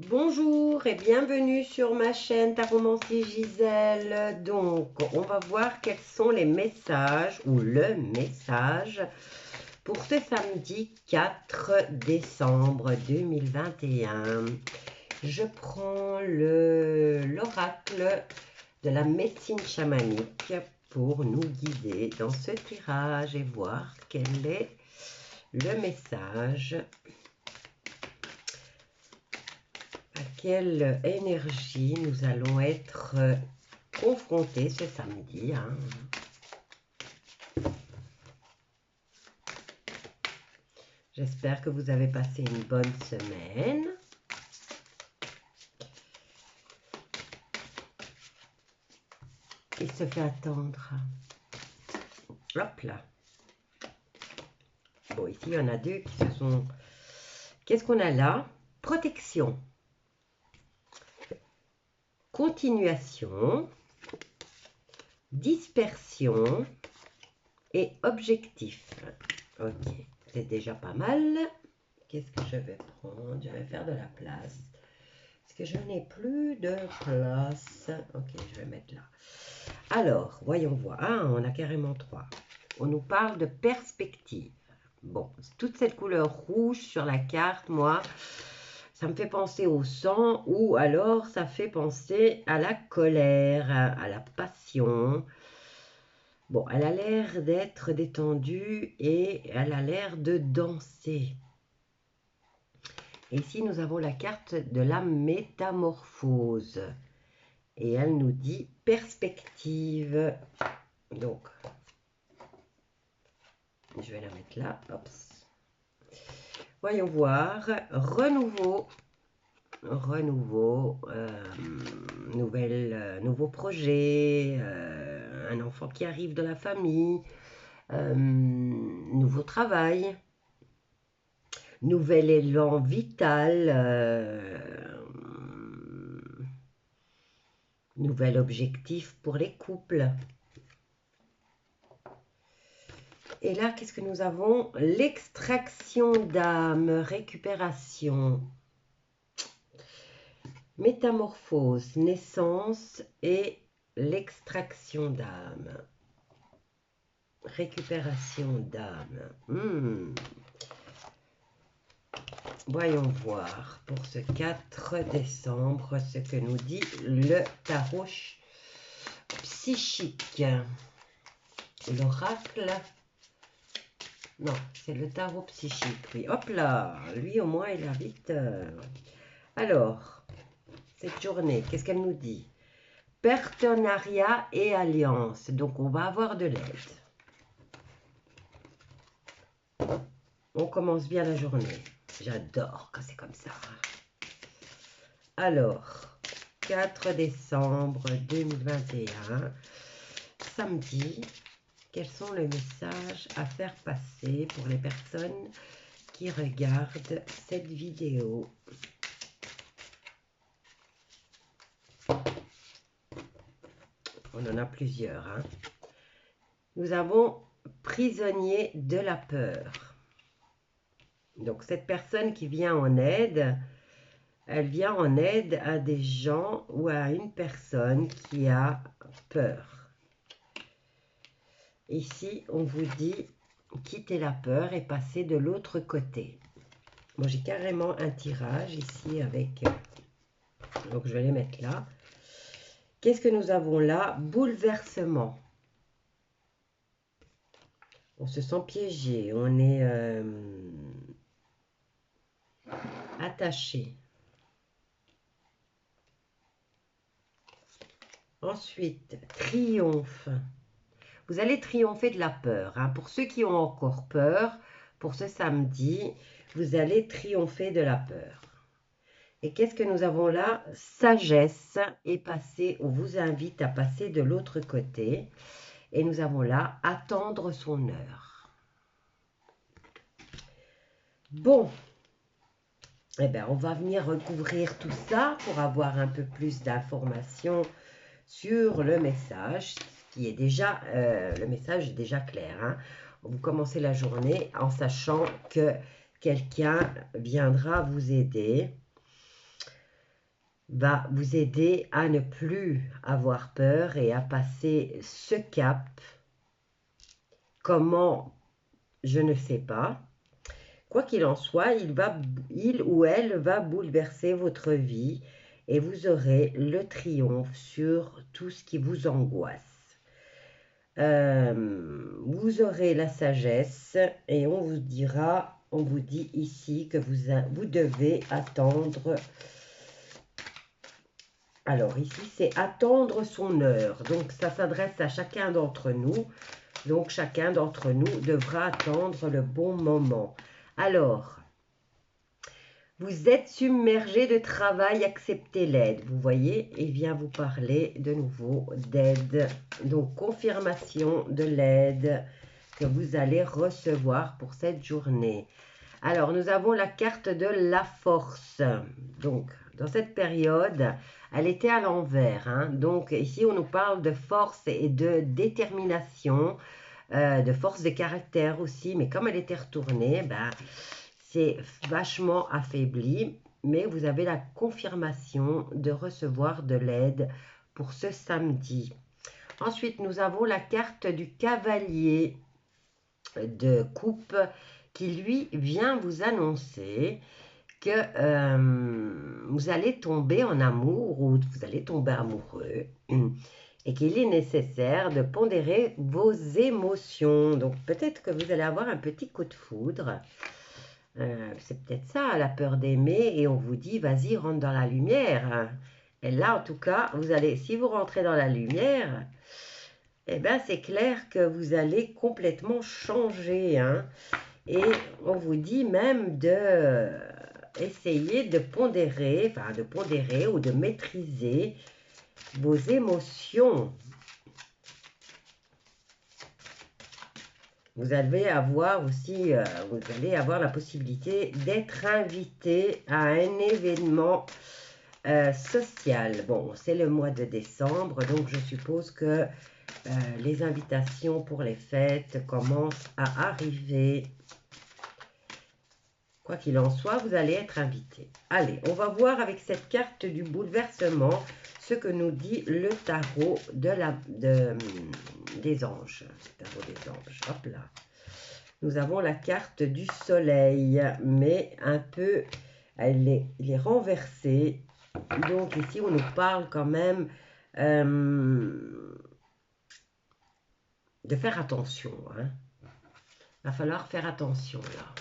Bonjour et bienvenue sur ma chaîne Taromancie Gisèle. Donc, on va voir quels sont les messages ou le message pour ce samedi 4 décembre 2021. Je prends l'oracle de la médecine chamanique pour nous guider dans ce tirage et voir quel est le message. À quelle énergie nous allons être confrontés ce samedi. J'espère que vous avez passé une bonne semaine. Il se fait attendre. Hop là. Bon, ici, il y en a deux qui se sont... Qu'est-ce qu'on a là? Protection. Continuation. Dispersion. Et objectif. Ok, c'est déjà pas mal. Qu'est-ce que je vais prendre? Je vais faire de la place. Parce que je n'ai plus de place. Ok, je vais mettre là. Alors, voyons voir. Ah, on a carrément 3. On nous parle de perspective. Bon, toute cette couleur rouge sur la carte, moi, ça me fait penser au sang ou alors ça fait penser à la colère, à la passion. Bon, elle a l'air d'être détendue et elle a l'air de danser. Et ici, nous avons la carte de la métamorphose. Et elle nous dit perspective. Donc, je vais la mettre là. Hop. Voyons voir. Renouveau. Renouveau. Nouveau projet. Un enfant qui arrive de la famille. Nouveau travail. Nouvel élan vital. Nouvel objectif pour les couples. Et là, qu'est-ce que nous avons? L'extraction d'âme, récupération, métamorphose, naissance et l'extraction d'âme. Récupération d'âme. Voyons voir pour ce 4 décembre ce que nous dit le tarot psychique. L'oracle. Non, c'est le tarot psychique, oui. Hop là, lui au moins il a vite. Alors, cette journée, qu'est-ce qu'elle nous dit? Partenariat et alliance. Donc, on va avoir de l'aide. On commence bien la journée. J'adore quand c'est comme ça. Alors, 4 décembre 2021, samedi. Quels sont les messages à faire passer pour les personnes qui regardent cette vidéo? On en a plusieurs. Nous avons prisonnier de la peur. Donc, cette personne qui vient en aide, elle vient en aide à des gens ou à une personne qui a peur. Ici, on vous dit quitter la peur et passer de l'autre côté. Moi, j'ai carrément un tirage ici avec... Donc, je vais les mettre là. Qu'est-ce que nous avons là? Bouleversement. On se sent piégé. On est attaché. Ensuite, triomphe. Vous allez triompher de la peur. Pour ceux qui ont encore peur, pour ce samedi, vous allez triompher de la peur. Et qu'est-ce que nous avons là? Sagesse et passer, on vous invite à passer de l'autre côté. Et nous avons là, attendre son heure. Bon, eh bien, on va venir recouvrir tout ça pour avoir un peu plus d'informations sur le message, qui est déjà, le message est déjà clair. Vous commencez la journée en sachant que quelqu'un viendra vous aider. va vous aider à ne plus avoir peur et à passer ce cap. Comment? Je ne sais pas. Quoi qu'il en soit, il ou elle va bouleverser votre vie et vous aurez le triomphe sur tout ce qui vous angoisse. Vous aurez la sagesse et on vous dit ici que vous devez attendre. Alors ici, c'est attendre son heure. Donc ça s'adresse à chacun d'entre nous. Donc chacun d'entre nous devra attendre le bon moment. Alors, vous êtes submergé de travail, acceptez l'aide. Vous voyez, il vient vous parler de nouveau d'aide. Donc, confirmation de l'aide que vous allez recevoir pour cette journée. Alors, nous avons la carte de la force. Donc, dans cette période, elle était à l'envers. Hein. Donc, ici, on nous parle de force et de détermination, de force de caractère aussi. Mais comme elle était retournée, ben, c'est vachement affaibli, mais vous avez la confirmation de recevoir de l'aide pour ce samedi. Ensuite, nous avons la carte du cavalier de coupe qui, lui, vient vous annoncer que vous allez tomber en amour ou vous allez tomber amoureux et qu'il est nécessaire de pondérer vos émotions. Donc, peut-être que vous allez avoir un petit coup de foudre. C'est peut-être ça, la peur d'aimer, et on vous dit, vas-y, rentre dans la lumière. Et là, en tout cas, si vous rentrez dans la lumière, eh bien, c'est clair que vous allez complètement changer. Hein. Et on vous dit même de essayer de pondérer ou de maîtriser vos émotions. Vous allez avoir aussi, vous allez avoir la possibilité d'être invité à un événement social. Bon, c'est le mois de décembre, donc je suppose que les invitations pour les fêtes commencent à arriver. Quoi qu'il en soit, vous allez être invité. Allez, on va voir avec cette carte du bouleversement ce que nous dit le tarot des anges. Le tarot des anges, hop là. Nous avons la carte du soleil, mais un peu, elle est renversée. Donc ici, on nous parle quand même de faire attention. Hein. Il va falloir faire attention là.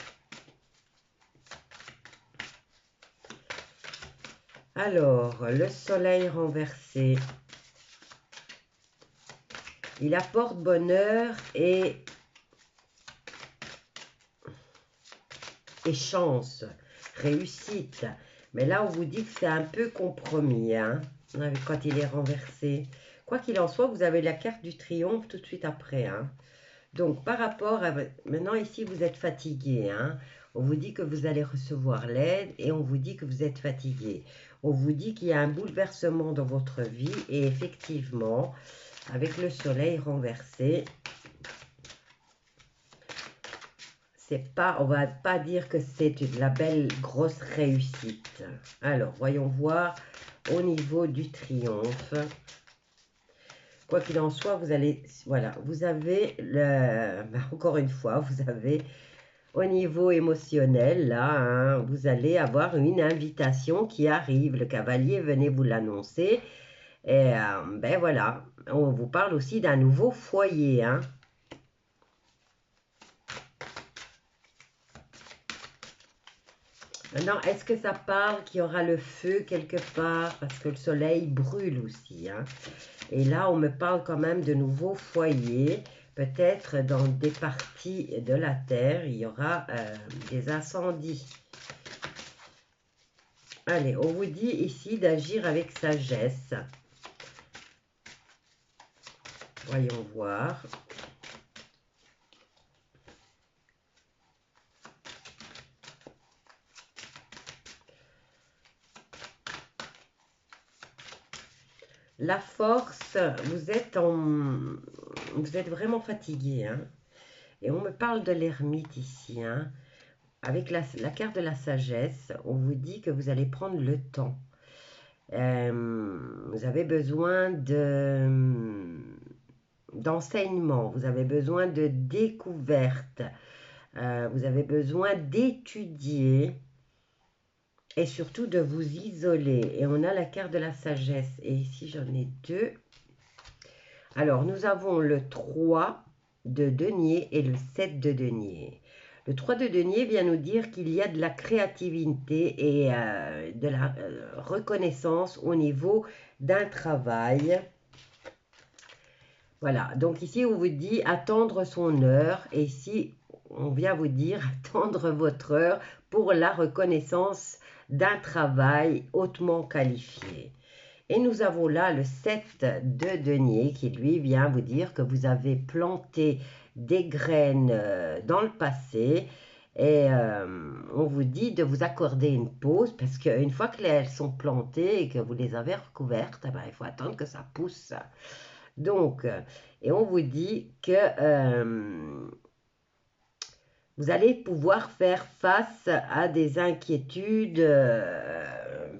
Alors, le soleil renversé, il apporte bonheur et chance, réussite. Mais là, on vous dit que c'est un peu compromis, hein, quand il est renversé. Quoi qu'il en soit, vous avez la carte du triomphe tout de suite après. Hein. Donc, par rapport à... Maintenant, ici, vous êtes fatigué. Hein. On vous dit que vous allez recevoir l'aide et on vous dit que vous êtes fatigué. On vous dit qu'il y a un bouleversement dans votre vie et effectivement, avec le soleil renversé, on va pas dire que c'est la belle grosse réussite. Alors, voyons voir au niveau du triomphe. Quoi qu'il en soit, vous avez, encore une fois, vous avez au niveau émotionnel, là, hein, vous allez avoir une invitation qui arrive. Le cavalier, venez vous l'annoncer. Et ben voilà, on vous parle aussi d'un nouveau foyer, hein. Maintenant, est-ce que ça parle qu'il y aura le feu quelque part? Parce que le soleil brûle aussi. Hein. Et là, on me parle quand même de nouveaux foyers. Peut-être dans des parties de la Terre, il y aura des incendies. Allez, on vous dit ici d'agir avec sagesse. Voyons voir. La force, vous êtes vraiment fatigué. Hein? Et on me parle de l'ermite ici. Hein? Avec la carte de la sagesse, on vous dit que vous allez prendre le temps. Vous avez besoin d'enseignement, vous avez besoin de découverte, vous avez besoin d'étudier et surtout de vous isoler. Et on a la carte de la sagesse. Et ici, j'en ai deux. Alors, nous avons le 3 de denier et le 7 de denier. Le 3 de denier vient nous dire qu'il y a de la créativité et de la reconnaissance au niveau d'un travail. Voilà, donc ici on vous dit attendre son heure et ici on vient vous dire attendre votre heure pour la reconnaissance d'un travail hautement qualifié. Et nous avons là le 7 de denier qui lui vient vous dire que vous avez planté des graines dans le passé et on vous dit de vous accorder une pause parce qu'une fois qu'elles sont plantées et que vous les avez recouvertes, eh ben, il faut attendre que ça pousse. Donc, et on vous dit que vous allez pouvoir faire face à des inquiétudes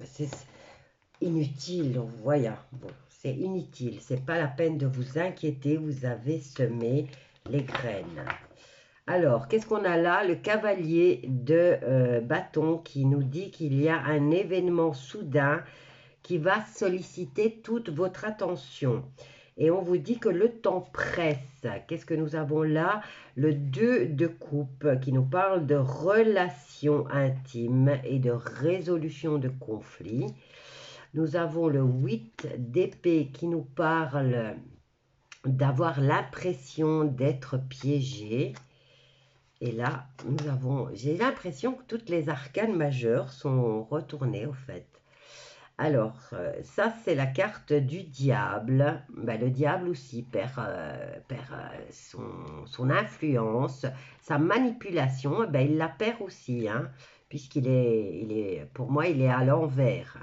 c'est inutile, vous voyez. Bon, c'est inutile, c'est pas la peine de vous inquiéter, vous avez semé les graines. Alors, qu'est-ce qu'on a là? Le cavalier de bâton qui nous dit qu'il y a un événement soudain qui va solliciter toute votre attention. Et on vous dit que le temps presse. Qu'est-ce que nous avons là? Le 2 de coupe qui nous parle de relations intimes et de résolution de conflits. Nous avons le 8 d'épée qui nous parle d'avoir l'impression d'être piégé. Et là, j'ai l'impression que toutes les arcanes majeures sont retournées au fait. Alors, ça, c'est la carte du diable. Ben, le diable aussi perd son influence, sa manipulation, ben, il la perd aussi, hein, puisqu'il est, pour moi, il est à l'envers.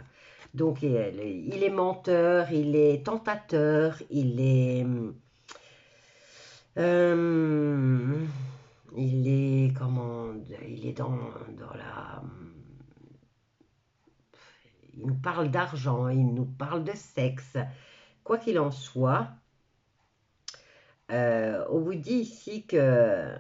Donc, il est menteur, il est tentateur, il est dans la... Il nous parle d'argent, il nous parle de sexe. Quoi qu'il en soit, on vous dit ici que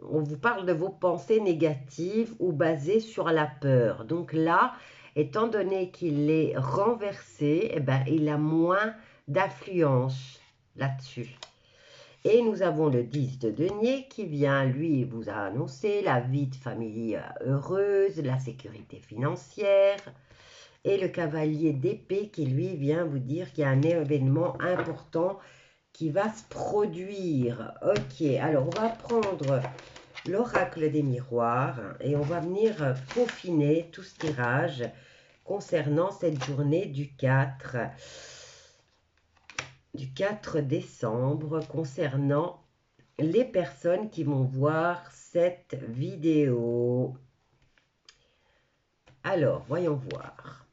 on vous parle de vos pensées négatives ou basées sur la peur. Donc là, étant donné qu'il est renversé, eh ben, il a moins d'influence là-dessus. Et nous avons le 10 de denier qui vient, lui, vous a annoncé la vie de famille heureuse, la sécurité financière. Et le cavalier d'épée qui, lui, vient vous dire qu'il y a un événement important qui va se produire. Ok, alors on va prendre l'oracle des miroirs et on va venir peaufiner tout ce tirage concernant cette journée du 4 décembre, concernant les personnes qui vont voir cette vidéo. Alors, voyons voir.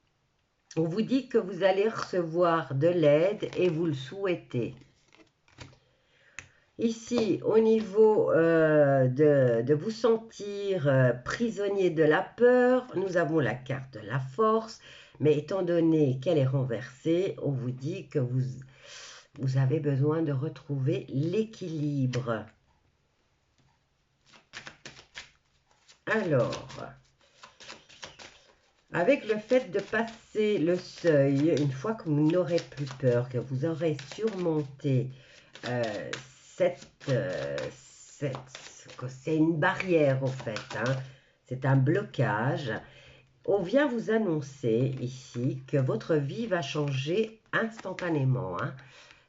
On vous dit que vous allez recevoir de l'aide et vous le souhaitez. Ici, au niveau de vous sentir prisonnier de la peur, nous avons la carte de la force. Mais étant donné qu'elle est renversée, on vous dit que vous avez besoin de retrouver l'équilibre. Alors... Avec le fait de passer le seuil, une fois que vous n'aurez plus peur, que vous aurez surmonté c'est une barrière au fait, hein, c'est un blocage, on vient vous annoncer ici que votre vie va changer instantanément, hein,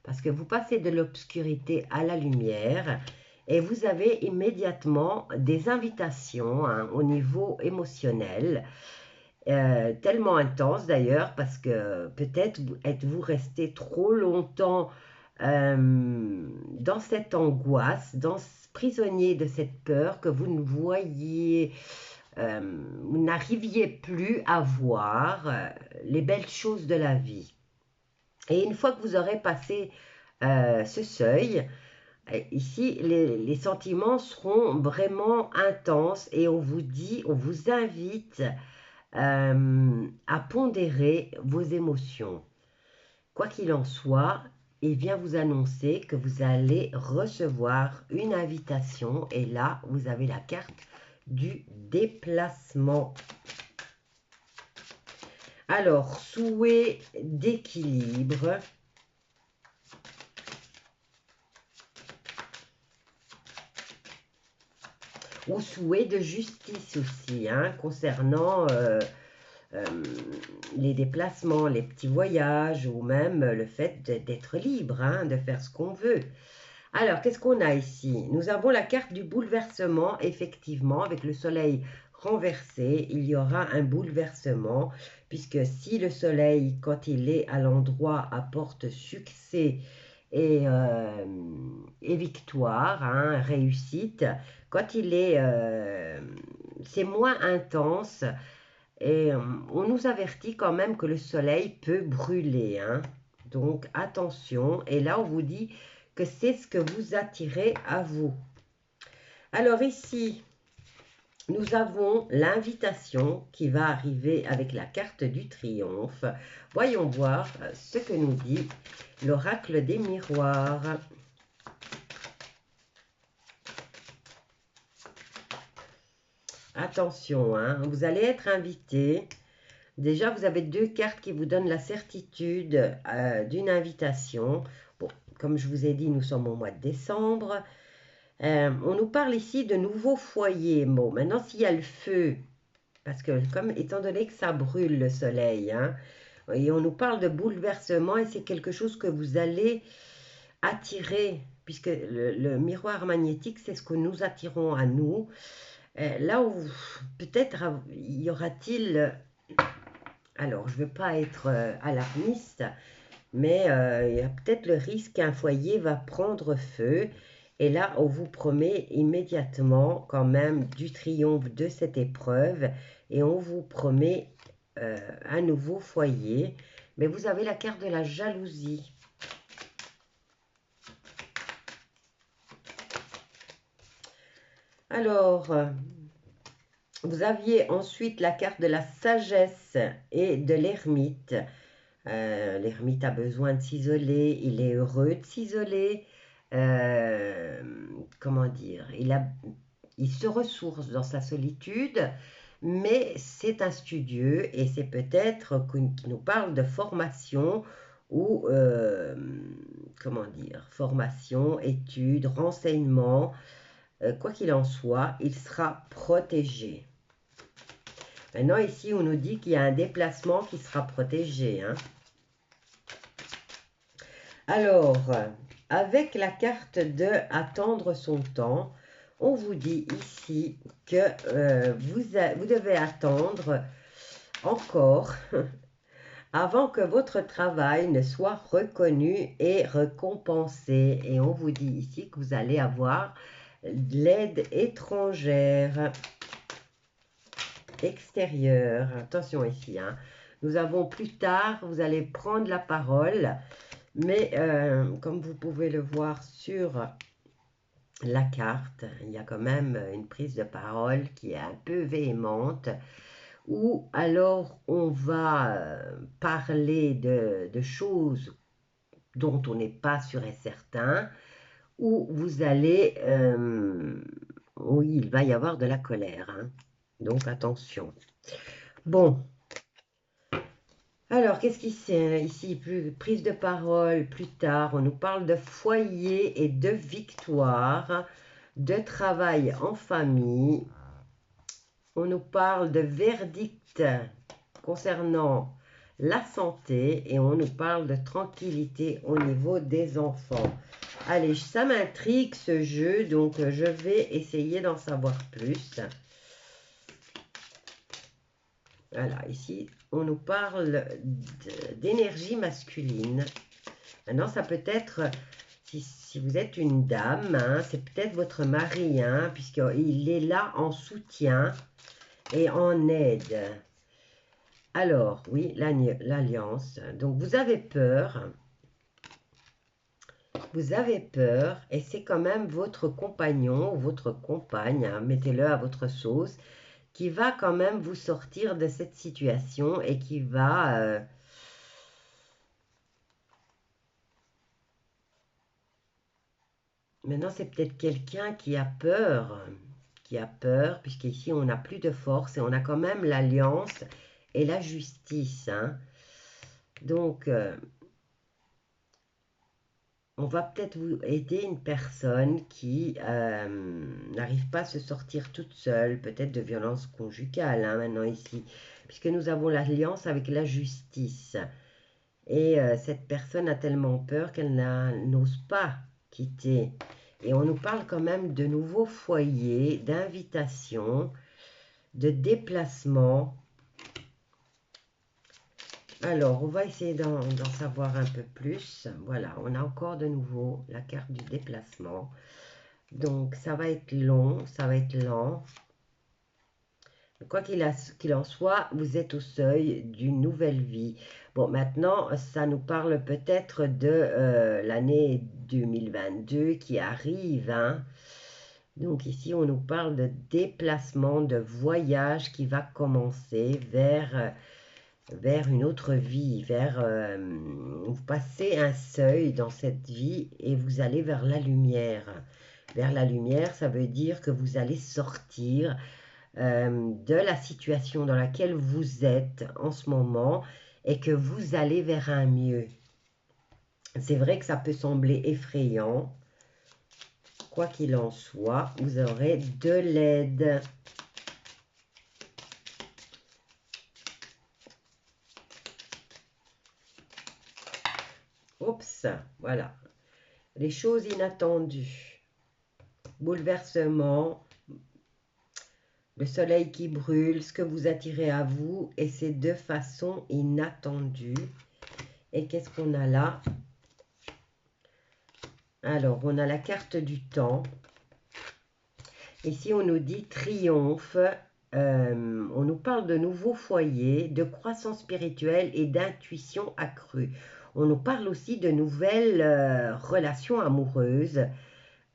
parce que vous passez de l'obscurité à la lumière et vous avez immédiatement des invitations, hein, au niveau émotionnel. Tellement intense d'ailleurs parce que peut-être êtes-vous resté trop longtemps dans cette angoisse, prisonnier de cette peur que vous ne voyiez, vous n'arriviez plus à voir les belles choses de la vie. Et une fois que vous aurez passé ce seuil, ici les sentiments seront vraiment intenses et on vous dit, on vous invite à pondérer vos émotions. Quoi qu'il en soit, il vient vous annoncer que vous allez recevoir une invitation et là, vous avez la carte du déplacement. Alors, souhait d'équilibre. Ou souhait de justice aussi, hein, concernant les déplacements, les petits voyages ou même le fait d'être libre, hein, de faire ce qu'on veut. Alors, qu'est-ce qu'on a ici? Nous avons la carte du bouleversement, effectivement, avec le soleil renversé, il y aura un bouleversement, puisque si le soleil, quand il est à l'endroit, apporte succès et victoire, hein, réussite, quand il est, c'est moins intense, et on nous avertit quand même que le soleil peut brûler, hein. Donc attention, et là on vous dit que c'est ce que vous attirez à vous. Alors ici, nous avons l'invitation qui va arriver avec la carte du triomphe. Voyons voir ce que nous dit l'oracle des miroirs. Attention, hein, vous allez être invité. Déjà, vous avez deux cartes qui vous donnent la certitude d'une invitation. Bon, comme je vous ai dit, nous sommes au mois de décembre. On nous parle ici de nouveaux foyers. Bon, maintenant, s'il y a le feu, parce que comme étant donné que ça brûle le soleil, hein, et on nous parle de bouleversement, et c'est quelque chose que vous allez attirer, puisque le miroir magnétique, c'est ce que nous attirons à nous. Là où peut-être y aura-t-il... Alors, je ne veux pas être alarmiste, mais il y a peut-être le risque qu'un foyer va prendre feu. Et là, on vous promet immédiatement quand même du triomphe de cette épreuve. Et on vous promet un nouveau foyer. Mais vous avez la carte de la jalousie. Alors, vous aviez ensuite la carte de la sagesse et de l'ermite. L'ermite a besoin de s'isoler, il est heureux de s'isoler. Comment dire, il se ressource dans sa solitude, mais c'est un studieux et c'est peut-être qu'il nous parle de formation ou, comment dire, formation, études, renseignements. Quoi qu'il en soit, il sera protégé. Maintenant, ici, on nous dit qu'il y a un déplacement qui sera protégé, hein. Alors, avec la carte de attendre son temps, on vous dit ici que vous devez attendre encore avant que votre travail ne soit reconnu et récompensé. Et on vous dit ici que vous allez avoir de l'aide étrangère, extérieure. Attention ici, hein. Nous avons plus tard, vous allez prendre la parole. Mais comme vous pouvez le voir sur la carte, il y a quand même une prise de parole qui est un peu véhémente, où alors on va parler de choses dont on n'est pas sûr et certain, où vous allez, oui, il va y avoir de la colère, hein. Donc attention. Bon. Alors, qu'est-ce qui c'est ici? Prise de parole plus tard, on nous parle de foyer et de victoire, de travail en famille. On nous parle de verdict concernant la santé et on nous parle de tranquillité au niveau des enfants. Allez, ça m'intrigue ce jeu, donc je vais essayer d'en savoir plus. Voilà, ici, on nous parle d'énergie masculine. Maintenant, ça peut être, si vous êtes une dame, hein, c'est peut-être votre mari, hein, puisqu'il est là en soutien et en aide. Alors, oui, l'alliance. Donc, vous avez peur. Vous avez peur et c'est quand même votre compagnon ou votre compagne, hein, mettez-le à votre sauce, qui va quand même vous sortir de cette situation et qui va... Maintenant, c'est peut-être quelqu'un qui a peur, puisqu'ici, on n'a plus de force et on a quand même l'alliance et la justice. Hein. Donc, on va peut-être vous aider une personne qui n'arrive pas à se sortir toute seule, peut-être de violence conjugale, hein, maintenant ici, puisque nous avons l'alliance avec la justice. Et cette personne a tellement peur qu'elle n'ose pas quitter. Et on nous parle quand même de nouveaux foyers, d'invitations, de déplacements. Alors, on va essayer d'en savoir un peu plus. Voilà, on a encore de nouveau la carte du déplacement. Donc, ça va être long, ça va être lent. Quoi qu'il en soit, vous êtes au seuil d'une nouvelle vie. Bon, maintenant, ça nous parle peut-être de l'année 2022 qui arrive. Hein. Donc ici, on nous parle de déplacement, de voyage qui va commencer vers une autre vie, vous passez un seuil dans cette vie et vous allez vers la lumière. Vers la lumière, ça veut dire que vous allez sortir de la situation dans laquelle vous êtes en ce moment et que vous allez vers un mieux. C'est vrai que ça peut sembler effrayant. Quoi qu'il en soit, vous aurez de l'aide. Oups, voilà. Les choses inattendues. Bouleversement. Le soleil qui brûle, ce que vous attirez à vous, et c'est de façon inattendue. Et qu'est-ce qu'on a là? Alors, on a la carte du temps. Ici, on nous dit triomphe. On nous parle de nouveaux foyers, de croissance spirituelle et d'intuition accrue. On nous parle aussi de nouvelles relations amoureuses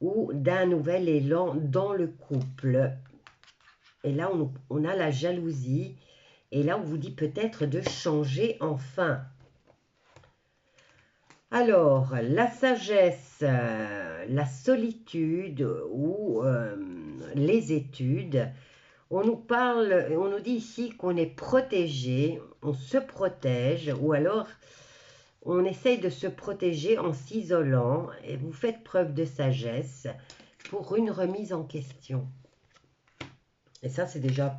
ou d'un nouvel élan dans le couple. Et là, on a la jalousie. Et là, on vous dit peut-être de changer enfin. Alors, la sagesse, la solitude ou les études, on nous dit ici qu'on est protégé, on se protège ou alors on essaye de se protéger en s'isolant et vous faites preuve de sagesse pour une remise en question. Et ça, c'est déjà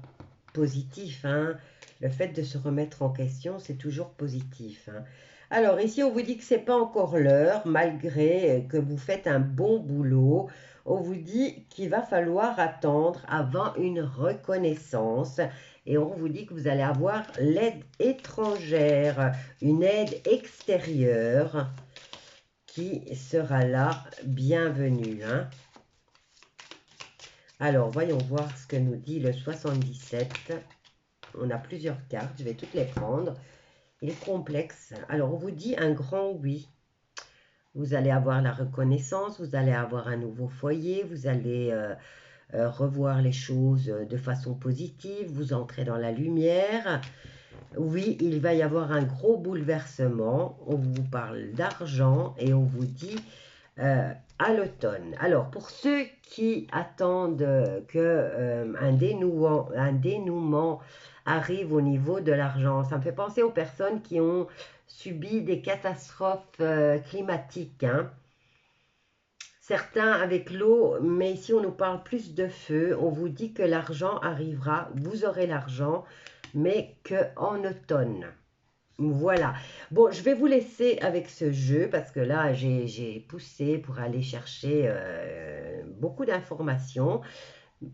positif, hein. Le fait de se remettre en question, c'est toujours positif. Hein. Alors, ici, on vous dit que ce n'est pas encore l'heure, malgré que vous faites un bon boulot. On vous dit qu'il va falloir attendre avant une reconnaissance. Et on vous dit que vous allez avoir l'aide étrangère, une aide extérieure qui sera là, bienvenue. Hein. Alors, voyons voir ce que nous dit le 77. On a plusieurs cartes, je vais toutes les prendre. Il est complexe. Alors, on vous dit un grand oui. Vous allez avoir la reconnaissance, vous allez avoir un nouveau foyer, vous allez revoir les choses de façon positive, vous entrez dans la lumière. Oui, il va y avoir un gros bouleversement. On vous parle d'argent et on vous dit à l'automne. Alors, pour ceux qui attendent un dénouement arrive au niveau de l'argent, ça me fait penser aux personnes qui ont subi des catastrophes climatiques. Hein. Certains avec l'eau, mais ici on nous parle plus de feu. On vous dit que l'argent arrivera, vous aurez l'argent, mais qu'en automne. Voilà. Bon, je vais vous laisser avec ce jeu parce que là, j'ai poussé pour aller chercher beaucoup d'informations.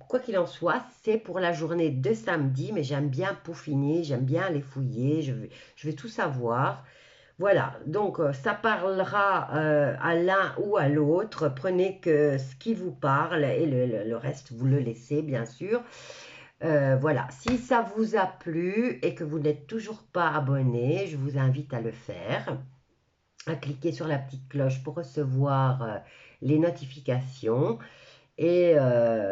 Quoi qu'il en soit, c'est pour la journée de samedi, mais j'aime bien peaufiner, j'aime bien les fouiller, je vais tout savoir. Voilà, donc ça parlera à l'un ou à l'autre. Prenez que ce qui vous parle et le reste, vous le laissez, bien sûr. Voilà, si ça vous a plu et que vous n'êtes toujours pas abonné, je vous invite à le faire, à cliquer sur la petite cloche pour recevoir les notifications. Et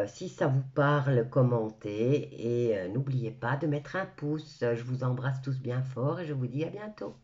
si ça vous parle, commentez. Et n'oubliez pas de mettre un pouce. Je vous embrasse tous bien fort et je vous dis à bientôt.